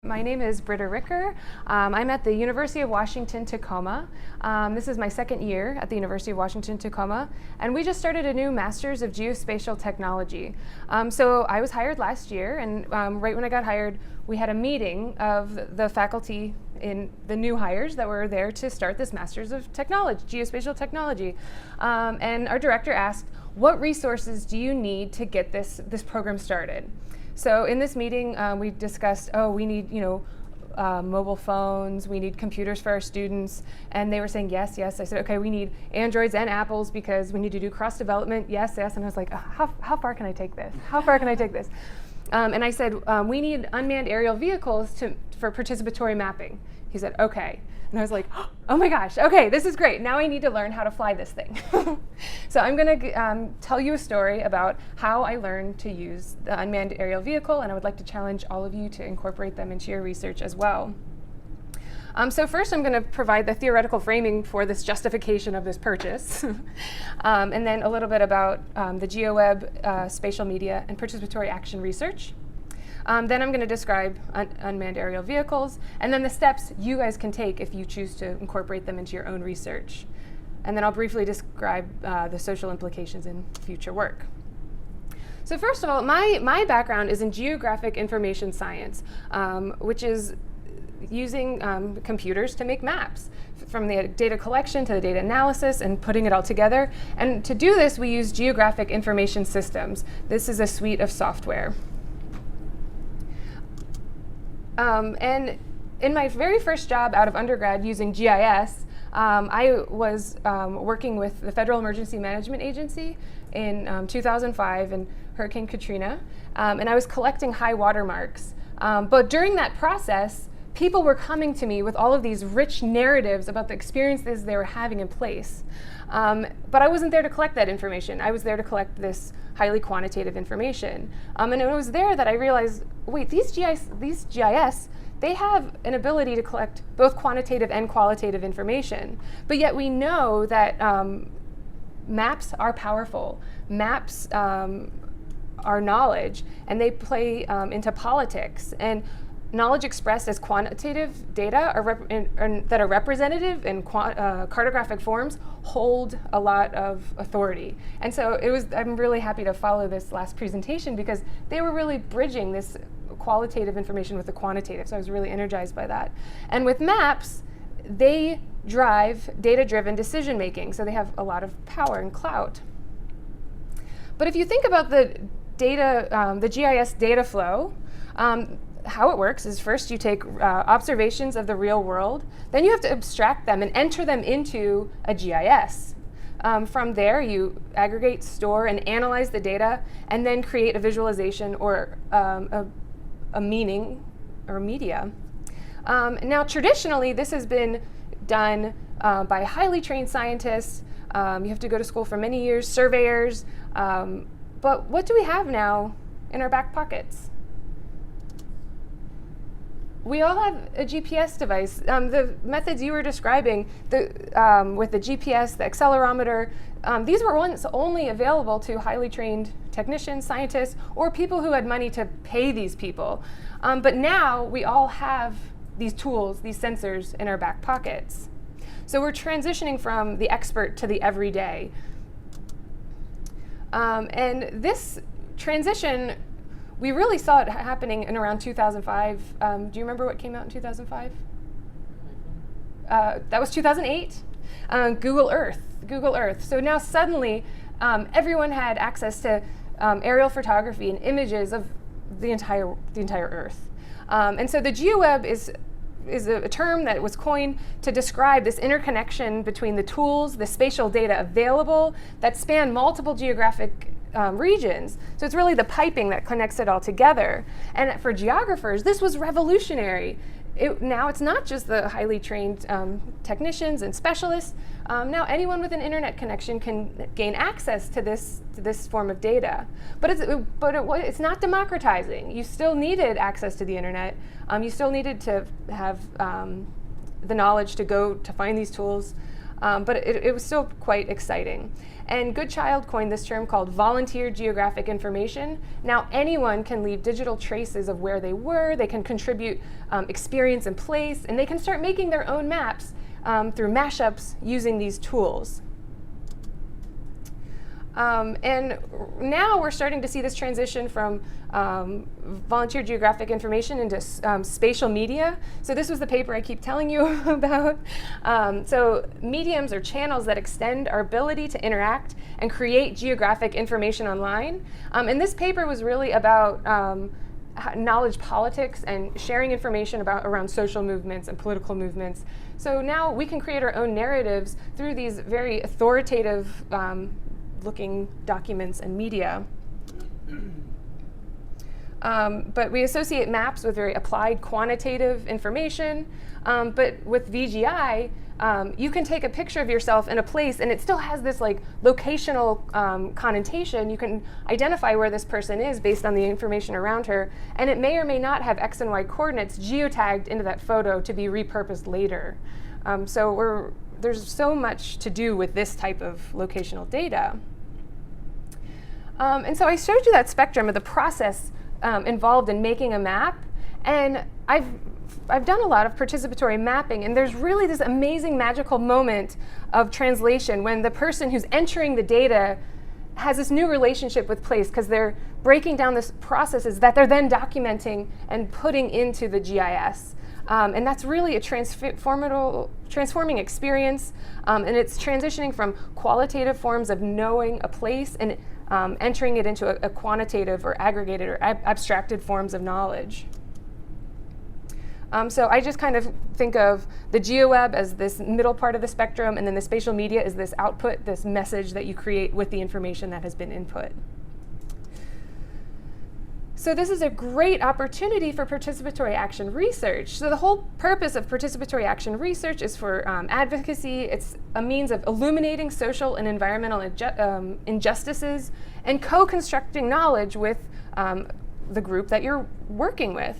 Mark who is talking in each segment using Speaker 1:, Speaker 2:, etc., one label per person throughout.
Speaker 1: My name is Britta Ricker. I'm at the University of Washington-Tacoma. This is my second year at the University of Washington-Tacoma, and we just started a new Master's of Geospatial Technology. So I was hired last year, and right when I got hired, we had a meeting of the faculty in the new hires that were there to start this Master's of Technology, Geospatial Technology. And our director asked, what resources do you need to get this program started? So in this meeting, we discussed, we need, mobile phones, we need computers for our students, and they were saying yes, yes. I said, okay, we need Androids and Apples because we need to do cross-development, yes, yes. And I was like, how far can I take this? How far can I take this? And I said, we need unmanned aerial vehicles for participatory mapping. He said, okay. And I was like, oh my gosh, okay, this is great. Now I need to learn how to fly this thing. So I'm going to tell you a story about how I learned to use the unmanned aerial vehicle, and I would like to challenge all of you to incorporate them into your research as well. So first I'm going to provide the theoretical framing for this justification of this purchase, and then a little bit about the GeoWeb, spatial media, and participatory action research. Then I'm going to describe unmanned aerial vehicles, and then the steps you guys can take if you choose to incorporate them into your own research. And then I'll briefly describe the social implications in future work. So first of all, my background is in geographic information science, which is using computers to make maps, from the data collection to the data analysis and putting it all together. And to do this, we use geographic information systems. This is a suite of software. And in my very first job out of undergrad using GIS, I was working with the Federal Emergency Management Agency in 2005 and Hurricane Katrina, and I was collecting high water marks. But during that process, people were coming to me with all of these rich narratives about the experiences they were having in place. But I wasn't there to collect that information. I was there to collect this highly quantitative information. And it was there that I realized, wait, these GIS, they have an ability to collect both quantitative and qualitative information. But yet we know that maps are powerful. Maps are knowledge, and they play into politics. And knowledge expressed as quantitative data that are representative in cartographic forms hold a lot of authority. And so I'm really happy to follow this last presentation because they were really bridging this qualitative information with the quantitative. So I was really energized by that. And with maps, they drive data-driven decision making. So they have a lot of power and clout. But if you think about the data, the GIS data flow, how it works is first you take observations of the real world, then you have to abstract them and enter them into a GIS. From there, you aggregate, store, and analyze the data, and then create a visualization or a meaning or media. Now, traditionally, this has been done by highly trained scientists. You have to go to school for many years, surveyors. But what do we have now in our back pockets? We all have a GPS device. The methods you were describing, with the GPS, the accelerometer, these were once only available to highly trained technicians, scientists, or people who had money to pay these people. But now we all have these tools, these sensors in our back pockets. So we're transitioning from the expert to the everyday. And this transition, we really saw it happening in around 2005. Do you remember what came out in 2005? That was 2008. Google Earth. So now suddenly, everyone had access to aerial photography and images of the entire Earth. And so the GeoWeb is a term that was coined to describe this interconnection between the tools, the spatial data available that span multiple geographic regions. So it's really the piping that connects it all together. And for geographers, this was revolutionary. Now it's not just the highly trained technicians and specialists. Now anyone with an internet connection can gain access to this form of data. But it's not democratizing. You still needed access to the internet. You still needed to have the knowledge to go to find these tools. but it was still quite exciting. And Goodchild coined this term called volunteer geographic information. Now anyone can leave digital traces of where they were, they can contribute experience and place, and they can start making their own maps through mashups using these tools. And now we're starting to see this transition from volunteer geographic information into spatial media. So this was the paper I keep telling you about. So mediums or channels that extend our ability to interact and create geographic information online. And this paper was really about knowledge politics and sharing information around social movements and political movements. So now we can create our own narratives through these very authoritative looking documents and media. But we associate maps with very applied quantitative information. But with VGI, you can take a picture of yourself in a place and it still has this like locational connotation. You can identify where this person is based on the information around her, and it may or may not have X and Y coordinates geotagged into that photo to be repurposed later. So there's so much to do with this type of locational data. And so I showed you that spectrum of the process involved in making a map, and I've done a lot of participatory mapping, and there's really this amazing magical moment of translation when the person who's entering the data has this new relationship with place because they're breaking down this processes that they're then documenting and putting into the GIS. And that's really a transforming experience, and it's transitioning from qualitative forms of knowing a place and entering it into a quantitative or aggregated or abstracted forms of knowledge. So I just kind of think of the GeoWeb as this middle part of the spectrum, and then the spatial media is this output, this message that you create with the information that has been input. So this is a great opportunity for participatory action research. So the whole purpose of participatory action research is for advocacy. It's a means of illuminating social and environmental injustices and co-constructing knowledge with the group that you're working with.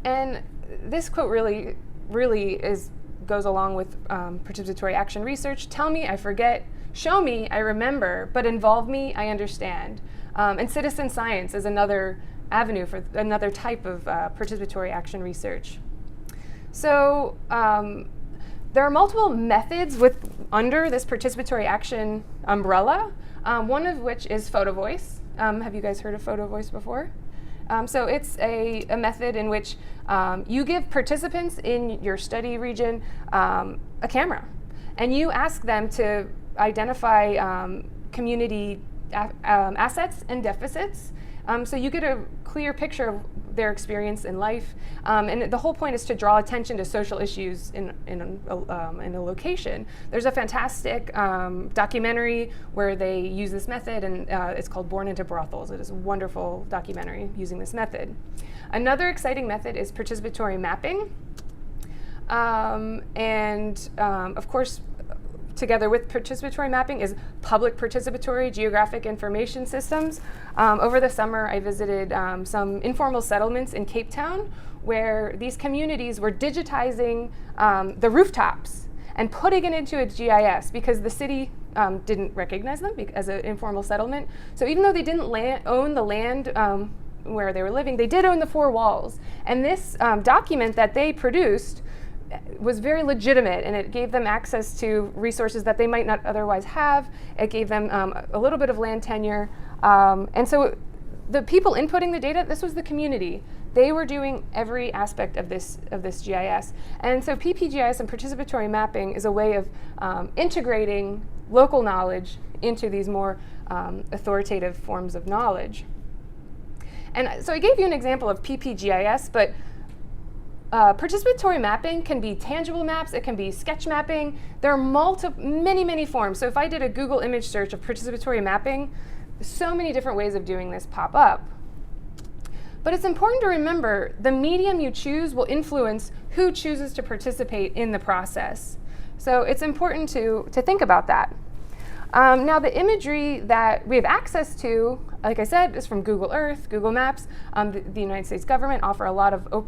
Speaker 1: And this quote really goes along with participatory action research. Tell me, I forget. Show me, I remember, but involve me, I understand. And citizen science is another avenue for another type of participatory action research. So there are multiple methods under this participatory action umbrella, one of which is Photovoice. Have you guys heard of Photovoice before? So it's a method in which you give participants in your study region a camera, and you ask them to identify community assets and deficits. So you get a clear picture of their experience in life. And the whole point is to draw attention to social issues in a location. There's a fantastic documentary where they use this method, and it's called Born into Brothels. It is a wonderful documentary using this method. Another exciting method is participatory mapping. Of course, together with participatory mapping is public participatory geographic information systems. Over the summer, I visited some informal settlements in Cape Town where these communities were digitizing the rooftops and putting it into a GIS because the city didn't recognize them as an informal settlement. So even though they didn't own the land where they were living, they did own the four walls. And this document that they produced was very legitimate, and it gave them access to resources that they might not otherwise have. It gave them a little bit of land tenure. And so the people inputting the data, this was the community. They were doing every aspect of this GIS. And so PPGIS and participatory mapping is a way of integrating local knowledge into these more authoritative forms of knowledge. And so I gave you an example of PPGIS, but participatory mapping can be tangible maps, it can be sketch mapping. There are many forms. So if I did a Google image search of participatory mapping, so many different ways of doing this pop up. But it's important to remember the medium you choose will influence who chooses to participate in the process. So it's important to think about that. Now the imagery that we have access to, like I said, is from Google Earth, Google Maps. The United States government offer a lot of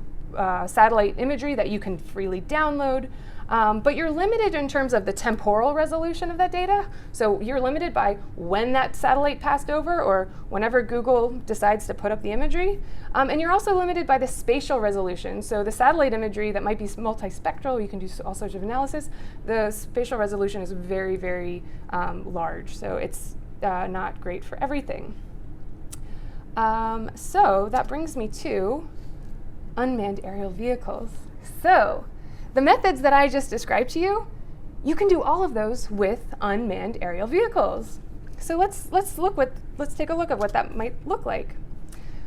Speaker 1: satellite imagery that you can freely download. But you're limited in terms of the temporal resolution of that data. So you're limited by when that satellite passed over or whenever Google decides to put up the imagery. And you're also limited by the spatial resolution. So the satellite imagery that might be multispectral, you can do all sorts of analysis. The spatial resolution is very, very large. So it's not great for everything. So that brings me to unmanned aerial vehicles. So the methods that I just described to you, you can do all of those with unmanned aerial vehicles. So let's take a look at what that might look like.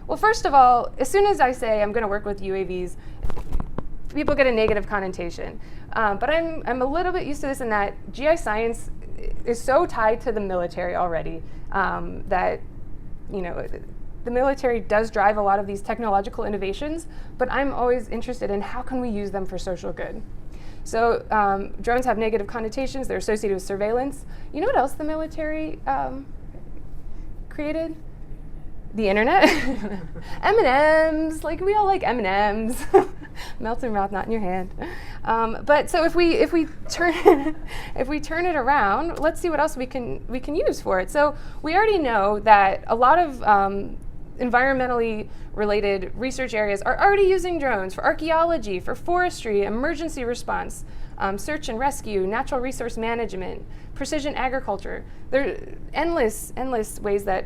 Speaker 1: Well, first of all, as soon as I say I'm going to work with UAVs, people get a negative connotation. But I'm a little bit used to this in that GI science is so tied to the military already that the military does drive a lot of these technological innovations, but I'm always interested in how can we use them for social good. So drones have negative connotations. They're associated with surveillance. You know what else the military created? The internet. M&Ms, like we all like M&Ms. Melt in your mouth, not in your hand. But so if we turn it around, let's see what else we can use for it. So we already know that a lot of environmentally related research areas are already using drones for archaeology, for forestry, emergency response, search and rescue, natural resource management, precision agriculture. There are endless ways that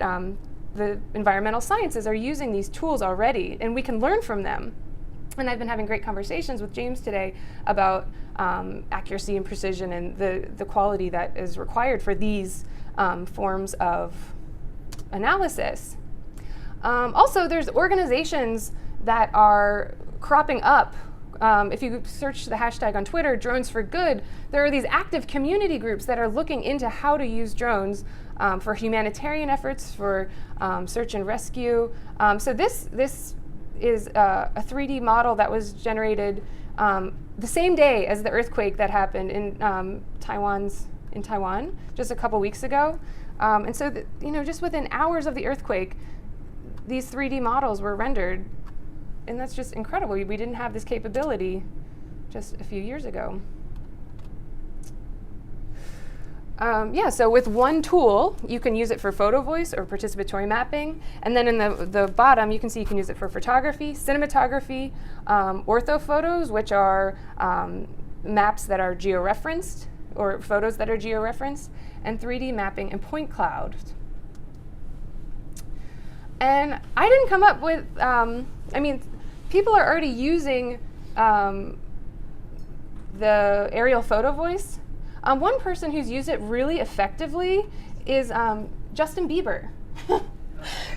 Speaker 1: the environmental sciences are using these tools already, and we can learn from them. And I've been having great conversations with James today about accuracy and precision and the quality that is required for these forms of analysis. Also, there's organizations that are cropping up. If you search the hashtag on Twitter, Drones for Good, there are these active community groups that are looking into how to use drones for humanitarian efforts, for search and rescue. So this is a 3D model that was generated the same day as the earthquake that happened in Taiwan just a couple weeks ago. And so just within hours of the earthquake, these 3D models were rendered, and that's just incredible. We didn't have this capability just a few years ago. So with one tool, you can use it for Photovoice or participatory mapping. And then in the bottom, you can see you can use it for photography, cinematography, Ortho Photos, which are maps that are georeferenced, or photos that are georeferenced, and 3D mapping and point cloud. And I didn't come up with, people are already using the aerial Photovoice. One person who's used it really effectively is Justin Bieber.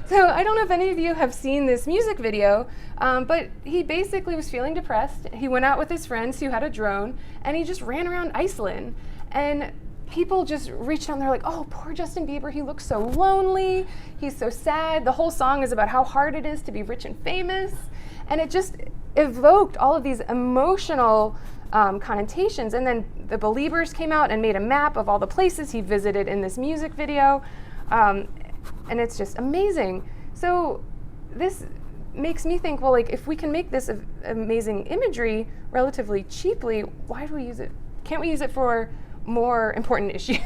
Speaker 1: So I don't know if any of you have seen this music video, but he basically was feeling depressed. He went out with his friends who had a drone, and he just ran around Iceland. And people just reached out and they're like, oh, poor Justin Bieber, he looks so lonely, he's so sad. The whole song is about how hard it is to be rich and famous. And it just evoked all of these emotional connotations. And then the Beliebers came out and made a map of all the places he visited in this music video. And it's just amazing. So this makes me think, well, like if we can make this amazing imagery relatively cheaply, why do we use it? Can't we use it for more important issues?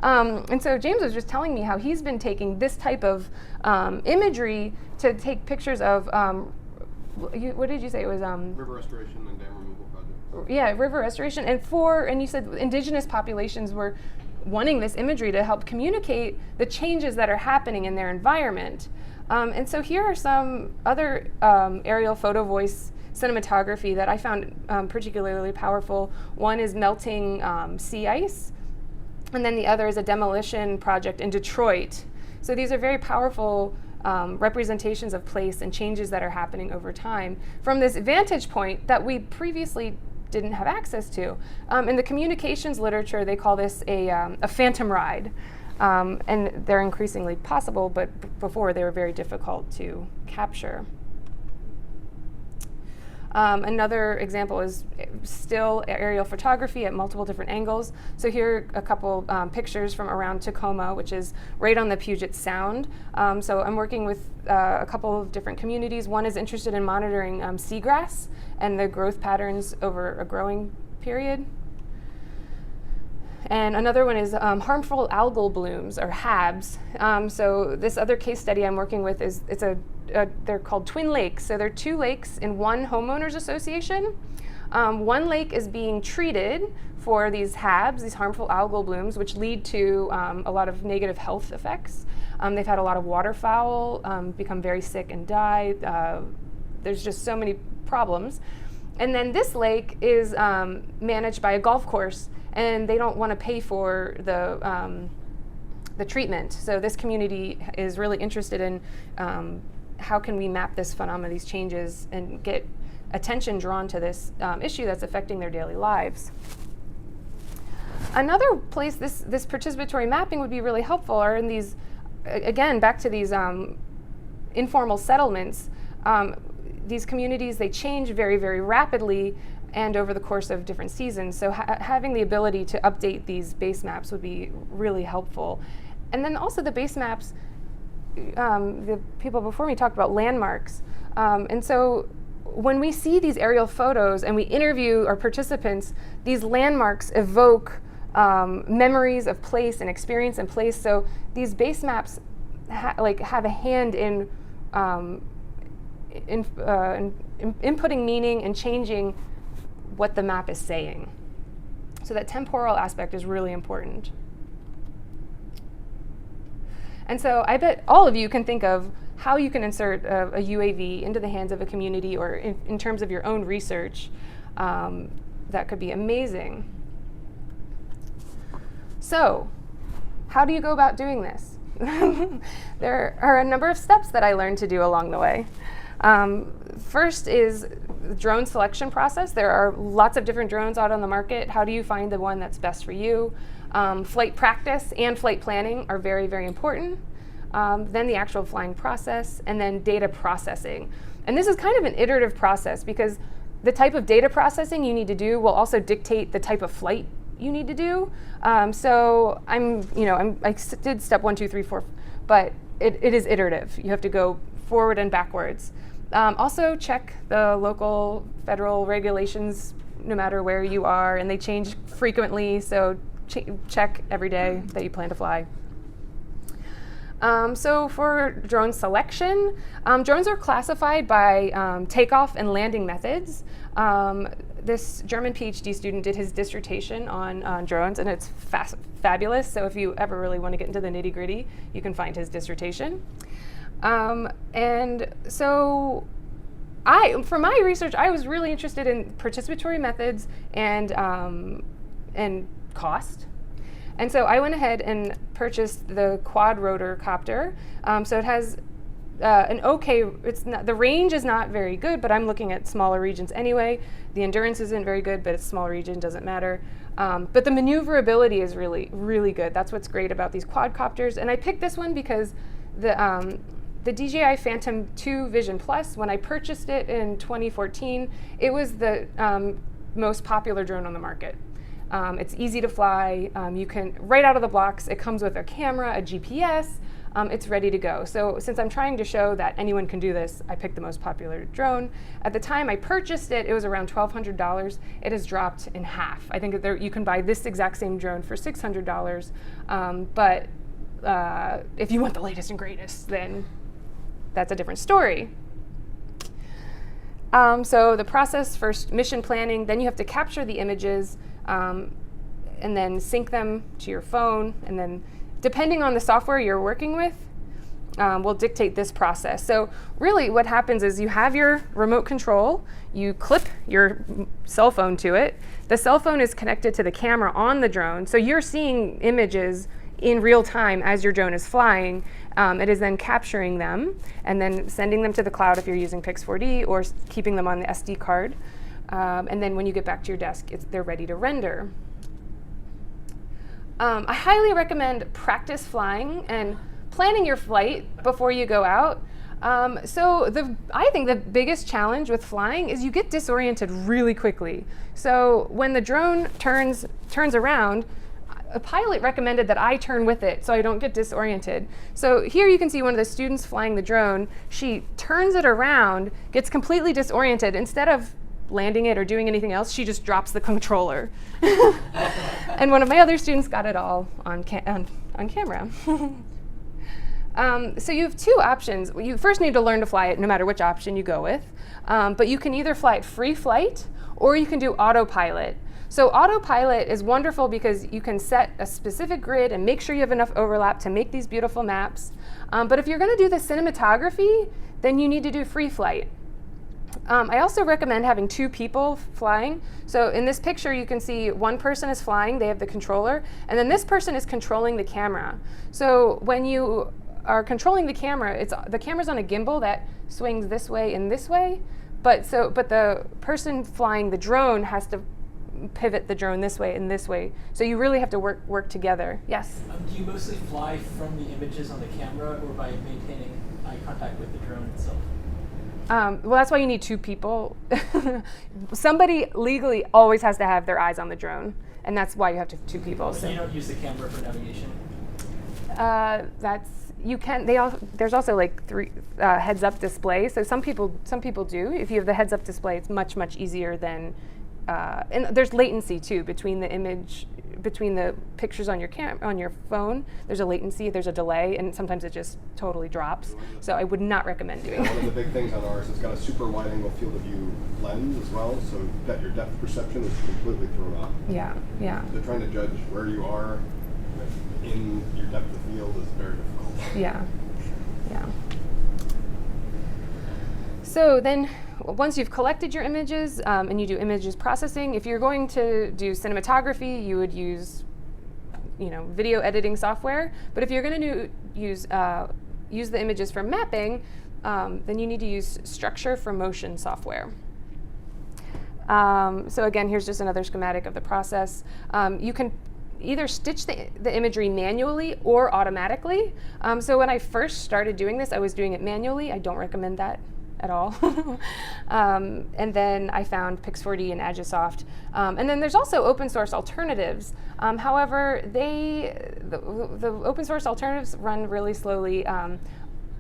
Speaker 1: And so James was just telling me how he's been taking this type of imagery to take pictures of, what did you say it was?
Speaker 2: River restoration and dam removal projects.
Speaker 1: Yeah, river restoration. And you said indigenous populations were wanting this imagery to help communicate the changes that are happening in their environment. And so here are some other aerial Photovoice cinematography that I found particularly powerful. One is melting sea ice, and then the other is a demolition project in Detroit. So these are very powerful representations of place and changes that are happening over time from this vantage point that we previously didn't have access to. In the communications literature, they call this a phantom ride. And they're increasingly possible, but before they were very difficult to capture. Another example is still aerial photography at multiple different angles. So here are a couple pictures from around Tacoma, which is right on the Puget Sound. So I'm working with a couple of different communities. One is interested in monitoring seagrass and the growth patterns over a growing period. And another one is harmful algal blooms, or HABs. So this other case study I'm working with is, they're called twin lakes. So they're two lakes in one homeowners association. One lake is being treated for these HABs, these harmful algal blooms, which lead to a lot of negative health effects. They've had a lot of waterfowl become very sick and die. There's just so many problems. And then this lake is managed by a golf course, and they don't want to pay for the treatment. So this community is really interested in how can we map this phenomena, these changes, and get attention drawn to this issue that's affecting their daily lives. Another place this participatory mapping would be really helpful are in these, again, back to these informal settlements. These communities, they change very, very rapidly and over the course of different seasons. So having the ability to update these base maps would be really helpful. And then also the base maps, the people before me talked about landmarks. And so when we see these aerial photos and we interview our participants, these landmarks evoke memories of place and experience and place. So these base maps have a hand in inputting meaning and changing what the map is saying. So that temporal aspect is really important. And so I bet all of you can think of how you can insert a UAV into the hands of a community, or in terms of your own research. That could be amazing. So how do you go about doing this? There are a number of steps that I learned to do along the way. First is the drone selection process. There are lots of different drones out on the market. How do you find the one that's best for you? Flight practice and flight planning are very, very important. Then the actual flying process, and then data processing. And this is kind of an iterative process, because the type of data processing you need to do will also dictate the type of flight you need to do. So I did step 1, 2, 3, 4, but it is iterative. You have to go forward and backwards. Also check the local federal regulations no matter where you are, and they change frequently, so check every day that you plan to fly. So for drone selection, drones are classified by takeoff and landing methods. This German PhD student did his dissertation on drones, and it's fabulous. So if you ever really want to get into the nitty-gritty, you can find his dissertation. And so for my research, I was really interested in participatory methods and cost. And so I went ahead and purchased the quad rotor copter. So it has an okay, the range is not very good, but I'm looking at smaller regions anyway. The endurance isn't very good, but it's a small region, doesn't matter. But the maneuverability is really, really good. That's what's great about these quadcopters. And I picked this one because the DJI Phantom 2 Vision Plus, when I purchased it in 2014, it was the most popular drone on the market. It's easy to fly. You can, right out of the blocks, it comes with a camera, a GPS. It's ready to go. So since I'm trying to show that anyone can do this, I picked the most popular drone. At the time I purchased it, it was around $1,200. It has dropped in half. I think that you can buy this exact same drone for $600. But if you want the latest and greatest, then that's a different story. So the process, first mission planning, then you have to capture the images, and then sync them to your phone, and then depending on the software you're working with, will dictate this process. So really what happens is you have your remote control, you clip your cell phone to it, the cell phone is connected to the camera on the drone, so you're seeing images in real time as your drone is flying. It is then capturing them and then sending them to the cloud if you're using Pix4D, or keeping them on the SD card. And then when you get back to your desk, they're ready to render. I highly recommend practice flying and planning your flight before you go out. I think the biggest challenge with flying is you get disoriented really quickly. So when the drone turns around, a pilot recommended that I turn with it so I don't get disoriented. So here you can see one of the students flying the drone. She turns it around, gets completely disoriented. Instead of landing it or doing anything else, she just drops the controller. And one of my other students got it all on camera. So you have two options. You first need to learn to fly it no matter which option you go with. But you can either fly it free flight or you can do autopilot. So autopilot is wonderful because you can set a specific grid and make sure you have enough overlap to make these beautiful maps. But if you're going to do the cinematography, then you need to do free flight. I also recommend having two people flying. So in this picture, you can see one person is flying, they have the controller, and then this person is controlling the camera. So when you are controlling the camera, the camera's on a gimbal that swings this way and this way, but the person flying the drone has to pivot the drone this way and this way. So you really have to work together. Yes?
Speaker 3: Do you mostly fly from the images on the camera or by maintaining eye contact with the drone itself?
Speaker 1: Well, that's why you need two people. Somebody legally always has to have their eyes on the drone, and that's why you have to have two people.
Speaker 3: So you don't use the camera for navigation?
Speaker 1: There's also like three heads-up display. So some people do. If you have the heads-up display, it's much easier than. And there's latency too between the pictures on your phone. There's a latency, there's a delay, and sometimes it just totally drops. So I would not recommend doing
Speaker 2: One of the big things on ours, it's got a super wide angle field of view lens as well, so that your depth perception is completely thrown off.
Speaker 1: Yeah.
Speaker 2: So trying to judge where you are in your depth of field is very difficult.
Speaker 1: Yeah. So then, once you've collected your images and you do images processing, if you're going to do cinematography, you would use, video editing software. But if you're going to use the images for mapping, then you need to use structure for motion software. So again, here's just another schematic of the process. You can either stitch the imagery manually or automatically. So when I first started doing this, I was doing it manually. I don't recommend that at all. And then I found Pix4D and Agisoft. And then there's also open source alternatives. However, the open source alternatives run really slowly. Open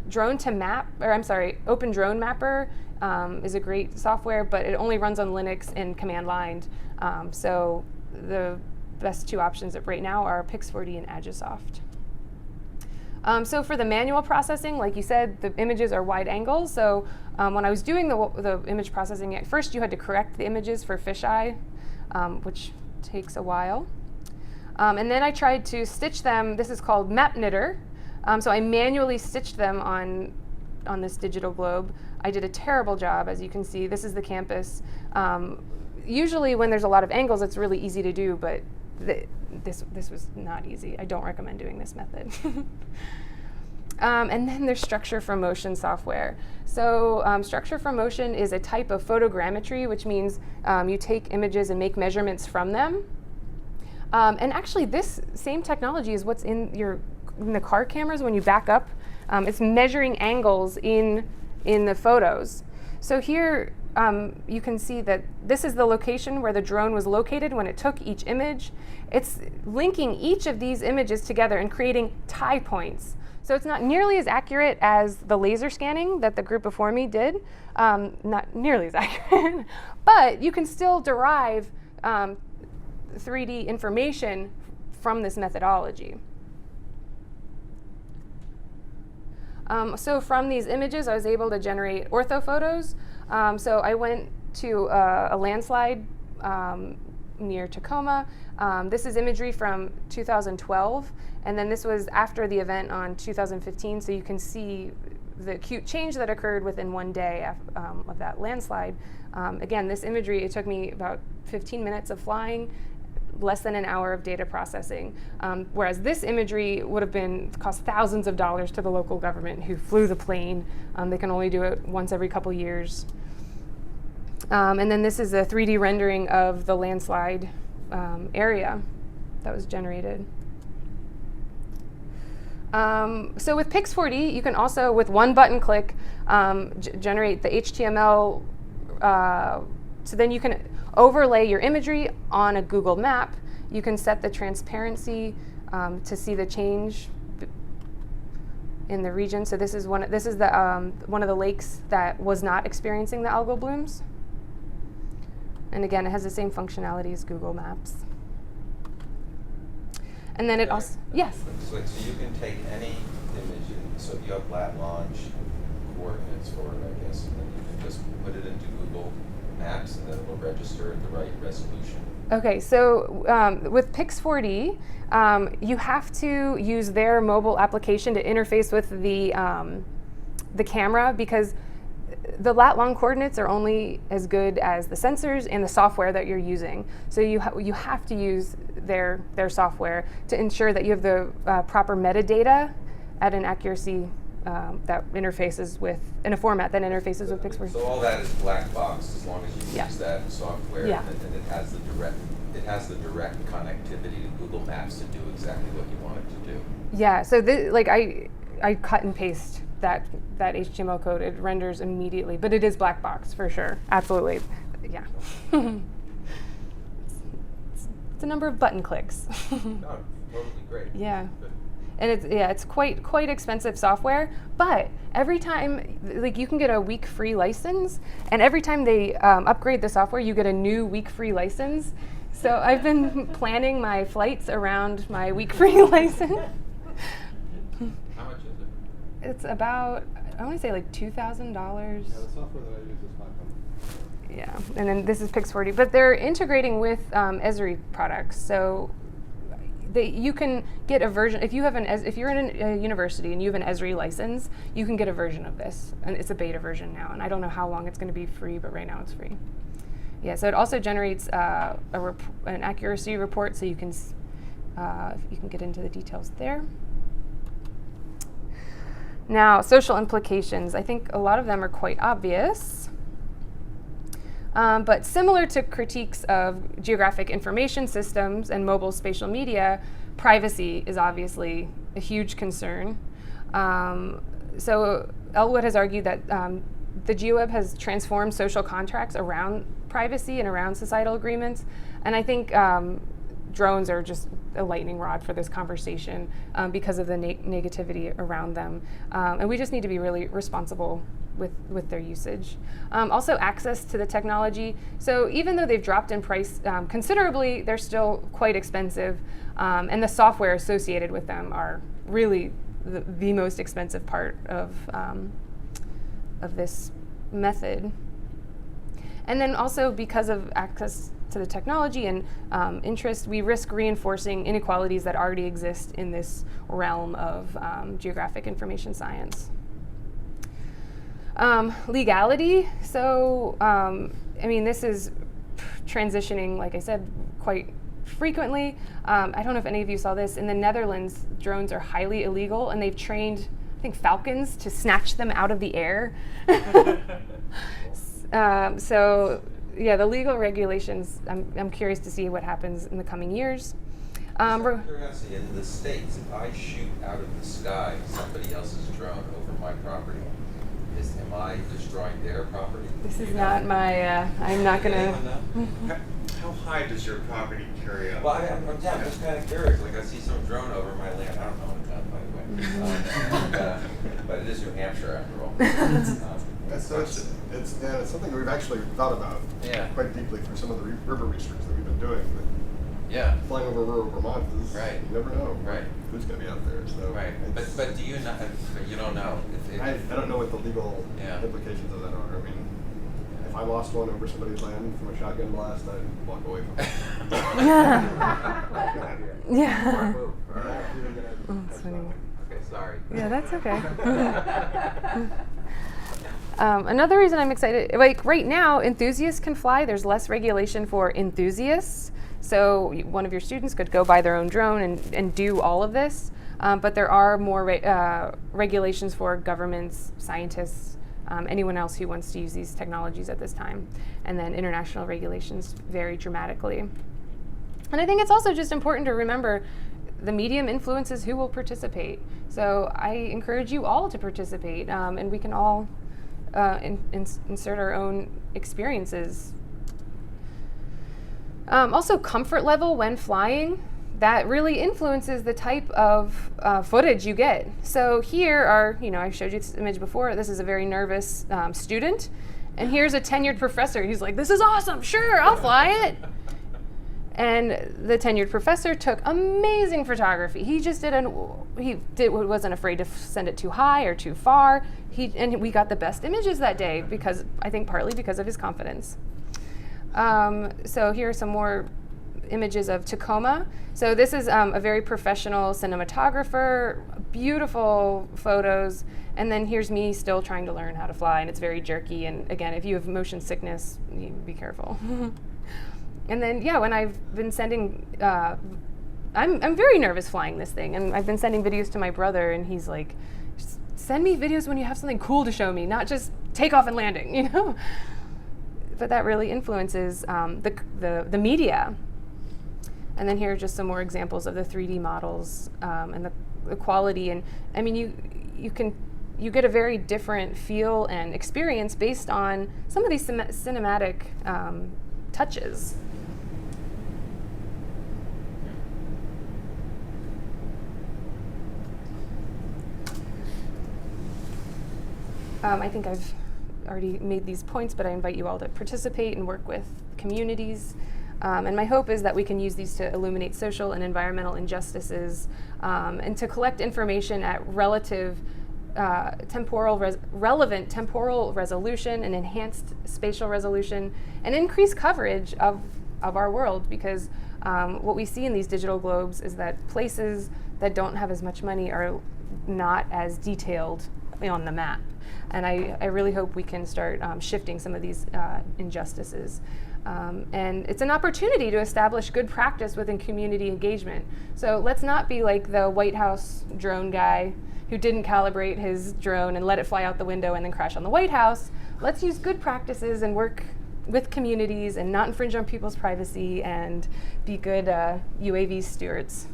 Speaker 1: Drone Mapper is a great software, but it only runs on Linux and command line. So the best two options right now are Pix4D and Agisoft. So for the manual processing, like you said, the images are wide angles. So when I was doing the image processing, at first you had to correct the images for fisheye, which takes a while. And then I tried to stitch them. This is called Map Knitter. So I manually stitched them on this digital globe. I did a terrible job, as you can see. This is the campus. Usually when there's a lot of angles, it's really easy to do, but this was not easy. I don't recommend doing this method. And then there's structure from motion software. So structure from motion is a type of photogrammetry, which means you take images and make measurements from them. And actually, this same technology is what's in the car cameras when you back up. It's measuring angles in the photos. So here you can see that this is the location where the drone was located when it took each image. It's linking each of these images together and creating tie points. So it's not nearly as accurate as the laser scanning that the group before me did. Not nearly as accurate, but you can still derive 3D information from this methodology. So from these images, I was able to generate ortho photos. So I went to a landslide near Tacoma. This is imagery from 2012, and then this was after the event on 2015, so you can see the acute change that occurred within one day of that landslide. Again, this imagery, it took me about 15 minutes of flying, less than an hour of data processing, whereas this imagery would have cost thousands of dollars to the local government who flew the plane. They can only do it once every couple years. And then this is a 3D rendering of the landslide area that was generated. So with Pix4D, you can also, with one button click, generate the HTML. So then you can overlay your imagery on a Google map. You can set the transparency to see the change in the region. So this is one of the lakes that was not experiencing the algal blooms. And again, it has the same functionality as Google Maps. And then it also, yes?
Speaker 4: So you can take any image, so if you have lat launch coordinates for it, I guess, and then you can just put it into Google Maps and then it will register at the right resolution.
Speaker 1: Okay, so with Pix4D, you have to use their mobile application to interface with the camera, because the lat-long coordinates are only as good as the sensors and the software that you're using. So you have to use their software to ensure that you have the proper metadata at an accuracy that interfaces with, in a format that interfaces with Pix4D.
Speaker 4: So all that is black box as long as you use that software,
Speaker 1: Yeah.
Speaker 4: and it has the direct connectivity to Google Maps to do exactly what you want it to do.
Speaker 1: Yeah, so I cut and paste that HTML code. It renders immediately, but it is black box for sure. Absolutely, yeah. It's a number of button clicks.
Speaker 4: No, totally great.
Speaker 1: Yeah.
Speaker 4: Good.
Speaker 1: And it's quite expensive software, but every time, like, you can get a week free license, and every time they upgrade the software, you get a new week free license. So I've been planning my flights around my week free license.
Speaker 4: How much is it?
Speaker 1: It's about, I want to say like $2,000.
Speaker 2: Yeah, the software that I use is $500.
Speaker 1: Yeah, and then this is Pix4D, but they're integrating with Esri products. So you can get a version, if you're in a university and you have an Esri license, you can get a version of this, and it's a beta version now. And I don't know how long it's going to be free, but right now it's free. Yeah, so it also generates an accuracy report, so you can get into the details there. Now, social implications. I think a lot of them are quite obvious. But similar to critiques of geographic information systems and mobile spatial media, privacy is obviously a huge concern. So Elwood has argued that the GeoWeb has transformed social contracts around privacy and around societal agreements. And I think drones are just a lightning rod for this conversation because of the negativity around them. And we just need to be really responsible with their usage. Also, access to the technology. So even though they've dropped in price considerably, they're still quite expensive. And the software associated with them are really the most expensive part of this method. And then also, because of access to the technology and interest, we risk reinforcing inequalities that already exist in this realm of geographic information science. Legality. So, I mean, this is transitioning, like I said, quite frequently. I don't know if any of you saw this. In the Netherlands, drones are highly illegal, and they've trained, I think, falcons to snatch them out of the air. So, yeah, the legal regulations, I'm curious to see what happens in the coming years.
Speaker 4: Curiosity, in the States, if I shoot out of the sky somebody else's drone over my property, am I destroying their property?
Speaker 1: This is not my, I'm not going
Speaker 4: to...
Speaker 5: How high does your property carry up?
Speaker 4: Well, I'm just kind of curious. Like, I see some drone over my land. I don't know what it's by the way. But it is New Hampshire, after all.
Speaker 2: It's something we've actually thought about quite deeply for some of the river research that we've been doing. But flying over rural Vermont is, you never know who's going to be out there. So
Speaker 4: but do you not? But you don't know.
Speaker 2: I don't know what the legal implications of that are. I mean, if I lost one over somebody's land from a shotgun blast, I'd walk away from it.
Speaker 1: Yeah.
Speaker 4: That's funny. Okay, sorry.
Speaker 1: Yeah, that's okay. Another reason I'm excited, like right now, enthusiasts can fly. There's less regulation for enthusiasts. So one of your students could go buy their own drone and do all of this. But there are more regulations for governments, scientists, anyone else who wants to use these technologies at this time. And then international regulations vary dramatically. And I think it's also just important to remember the medium influences who will participate. So I encourage you all to participate, and we can all insert our own experiences. Also, comfort level when flying, that really influences the type of footage you get. So here are, I showed you this image before. This is a very nervous student. And here's a tenured professor. He's like, this is awesome. Sure, I'll fly it. And the tenured professor took amazing photography. He just wasn't afraid to send it too high or too far. And we got the best images that day partly because of his confidence. So here are some more images of Tacoma. So this is a very professional cinematographer, beautiful photos. And then here's me still trying to learn how to fly, and it's very jerky. And again, if you have motion sickness, you be careful. And then, when I've been sending, I'm very nervous flying this thing, and I've been sending videos to my brother, and he's like, send me videos when you have something cool to show me, not just takeoff and landing, But that really influences the media. And then here are just some more examples of the 3D models and the quality. And I mean, you get a very different feel and experience based on some of these cinematic touches. I think I've already made these points, but I invite you all to participate and work with communities. And my hope is that we can use these to illuminate social and environmental injustices and to collect information at relevant temporal resolution and enhanced spatial resolution and increased coverage of our world, because what we see in these digital globes is that places that don't have as much money are not as detailed on the map. And I really hope we can start shifting some of these injustices. And it's an opportunity to establish good practice within community engagement. So let's not be like the White House drone guy who didn't calibrate his drone and let it fly out the window and then crash on the White House. Let's use good practices and work with communities and not infringe on people's privacy and be good UAV stewards.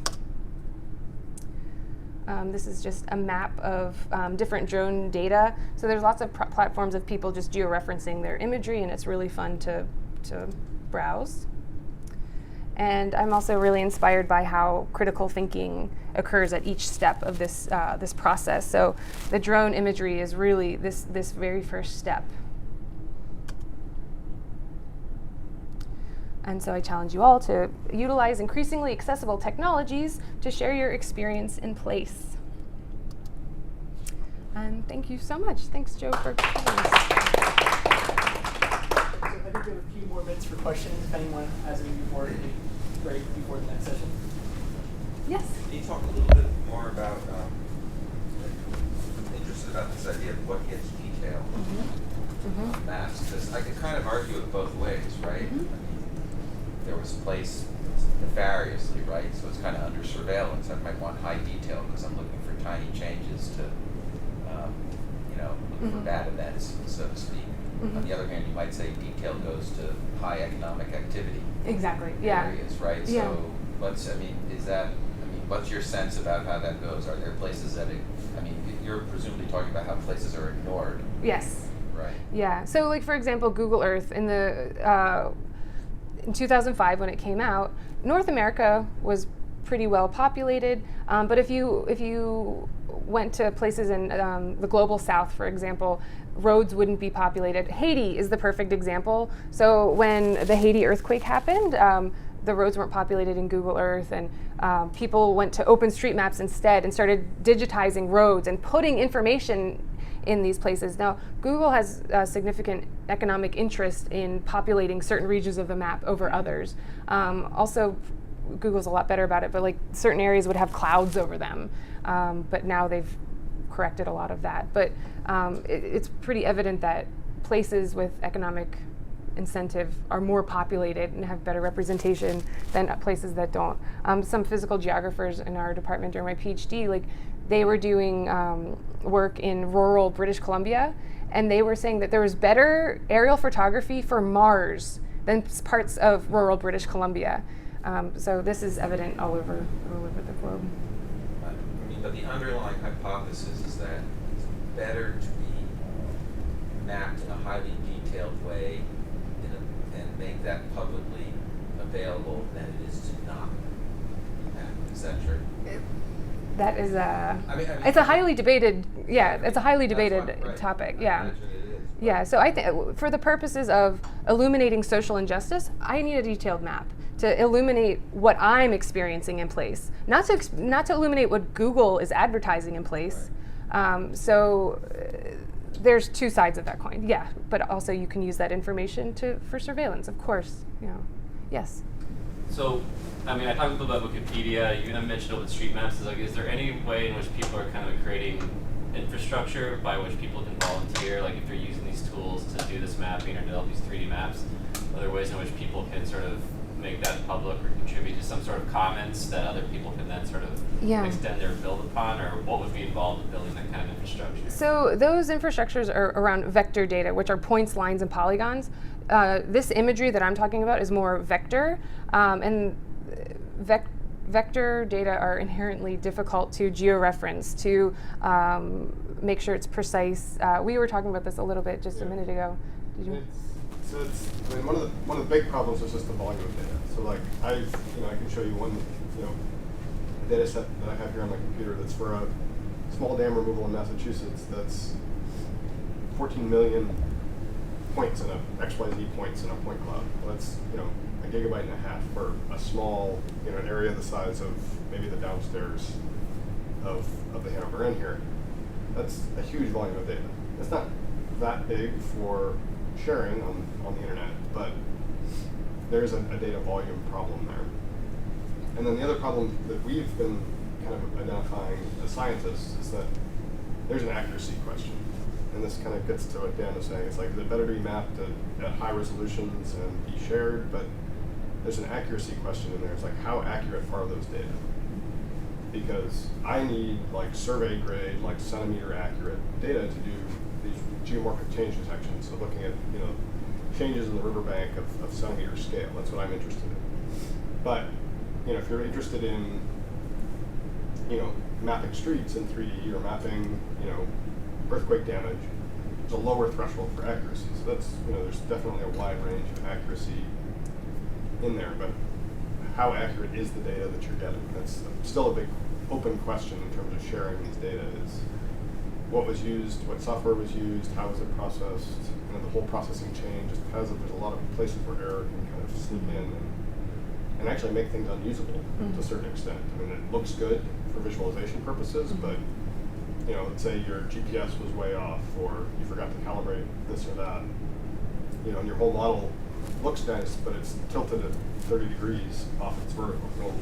Speaker 1: This is just a map of different drone data. So there's lots of platforms of people just georeferencing their imagery, and it's really fun to browse. And I'm also really inspired by how critical thinking occurs at each step of this process. So the drone imagery is really this very first step. And so I challenge you all to utilize increasingly accessible technologies to share your experience in place. And thank you so much. Thanks, Joe, for having us.
Speaker 3: So I think we have a few more minutes for questions if anyone has any before the next session.
Speaker 1: Yes?
Speaker 4: Can you talk a little bit more about, I'm interested about this idea of what gets detailed on maps, because I could kind of argue it both ways, right? I mean, there was place nefariously, right? So it's kind of under surveillance. I might want high detail because I'm looking for tiny changes to, looking for bad events, so to speak. On the other hand, you might say detail goes to high economic activity areas, right?
Speaker 1: Yeah.
Speaker 4: So what's your sense about how that goes? Are there places that, you're presumably talking about how places are ignored.
Speaker 1: Yes.
Speaker 4: Right.
Speaker 1: Yeah. So like, for example, Google Earth in 2005 when it came out, North America was pretty well populated, but if you went to places in the global south, for example, roads wouldn't be populated. Haiti is the perfect example. So when the Haiti earthquake happened, the roads weren't populated in Google Earth, and people went to OpenStreetMaps instead and started digitizing roads and putting information in these places. Now, Google has a significant economic interest in populating certain regions of the map over others. Also, Google's a lot better about it, but like certain areas would have clouds over them. But now they've corrected a lot of that. But it's pretty evident that places with economic incentive are more populated and have better representation than places that don't. Some physical geographers in our department during my PhD, they were doing work in rural British Columbia, and they were saying that there was better aerial photography for Mars than parts of rural British Columbia. So this is evident all over the globe.
Speaker 4: But the underlying hypothesis is that it's better to be mapped in a highly detailed way and make that publicly available than it is to not be mapped. Is that true?
Speaker 1: That is it's a highly debated, it's a highly debated topic, yeah. Yeah, so I think for the purposes of illuminating social injustice, I need a detailed map to illuminate what I'm experiencing in place, not to illuminate what Google is advertising in place. There's two sides of that coin, yeah, but also you can use that information for surveillance, of course, Yes.
Speaker 6: So, I mean, I talked a little about Wikipedia. You mentioned OpenStreetMaps. Is there any way in which people are kind of creating infrastructure by which people can volunteer? Like, if they're using these tools to do this mapping or develop these 3D maps, are there ways in which people can sort of make that public or contribute to some sort of comments that other people can then sort of extend their build upon, or what would be involved in building that kind of infrastructure?
Speaker 1: So those infrastructures are around vector data, which are points, lines, and polygons. This imagery that I'm talking about is more vector, and vector data are inherently difficult to georeference, to make sure it's precise. We were talking about this a little bit just a minute ago. Did you?
Speaker 2: One of the big problems is just the volume of data. So like I can show you one data set that I have here on my computer that's for a small dam removal in Massachusetts. That's 14 million points in XYZ points in a point cloud. Well, that's a gigabyte and a half for a small an area the size of maybe the downstairs of the Hanover Inn here. That's a huge volume of data. It's not that big for sharing on the internet, but there's a data volume problem there. And then the other problem that we've been kind of identifying as scientists is that there's an accuracy question. And this kind of gets to what Dan was saying. It's like, is it better to be mapped at high resolutions and be shared? But there's an accuracy question in there. It's like, how accurate are those data? Because I need like survey grade, like centimeter accurate data to do these geomorphic change detections. So looking at changes in the riverbank of centimeter scale. That's what I'm interested in. But if you're interested in mapping streets in 3D or mapping earthquake damage, there's a lower threshold for accuracy. So that's there's definitely a wide range of accuracy in there. But how accurate is the data that you're getting? That's still a big open question in terms of sharing these data. Is what was used, what software was used, how was it processed, the whole processing chain, just because there's a lot of places where error can kind of sneak in and actually make things unusable to a certain extent. I mean, it looks good for visualization purposes, but let's say your GPS was way off, or you forgot to calibrate this or that, and your whole model looks nice, but it's tilted at 30 degrees off its vertical. Well,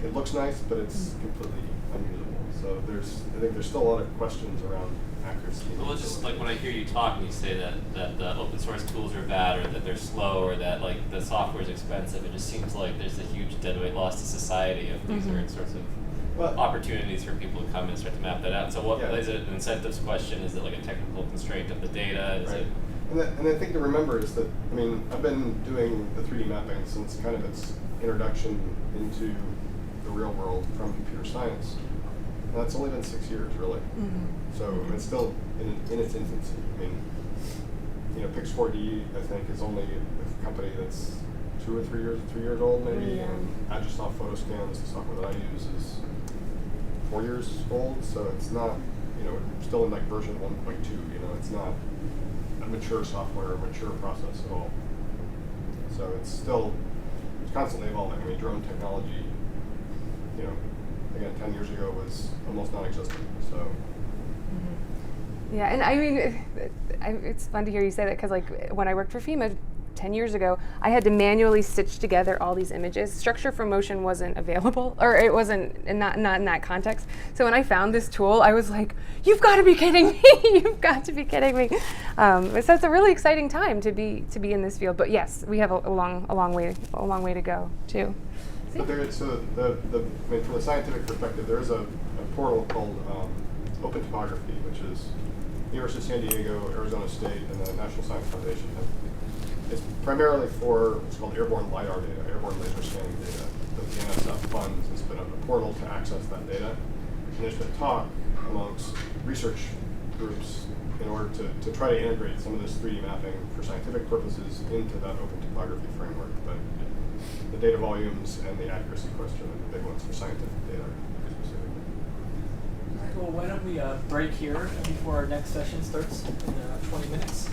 Speaker 2: it looks nice, but it's completely unusable. So I think there's still a lot of questions around accuracy.
Speaker 6: Well, it's just like when I hear you talk and you say that the open source tools are bad, or that they're slow, or that like the software is expensive, it just seems like there's a huge deadweight loss to society if these are sorts of opportunities for people to come and start to map that out. So is it an incentives question? Is it like a technical constraint of the data? Is it?
Speaker 2: And the thing to remember is that, I've been doing the 3D mapping since kind of its introduction into the real world from computer science. And that's only been 6 years, really. So it's still in its infancy. Pix4D, I think, is only a company that's 2 or 3 years old, maybe.
Speaker 1: Yeah.
Speaker 2: And Agisoft Photoscans, the software that I use, is 4 years old. So it's not, still in like version 1.2. It's not a mature software, a mature process at all. So it's constantly evolving. Drone technology, again, 10 years ago was almost non-existent. So.
Speaker 1: Yeah, and it's fun to hear you say that, because like when I worked for FEMA 10 years ago, I had to manually stitch together all these images. Structure from motion wasn't available, or it wasn't, not in that context. So when I found this tool, I was like, you've got to be kidding me! You've got to be kidding me! So it's a really exciting time to be in this field. But yes, we have a long way to go too.
Speaker 2: But for the scientific perspective, there is a portal called Open Topography, which is University of San Diego, Arizona State, and the National Science Foundation have it's primarily for what's called airborne LiDAR data, airborne laser scanning data, that the NSF funds and spin up a portal to access that data. And there's been talk amongst research groups in order to try to integrate some of this 3D mapping for scientific purposes into that open topography framework. But the data volumes and the accuracy question are the big ones for scientific data specifically.
Speaker 3: All right, well, why don't we break here before our next session starts in 20 minutes.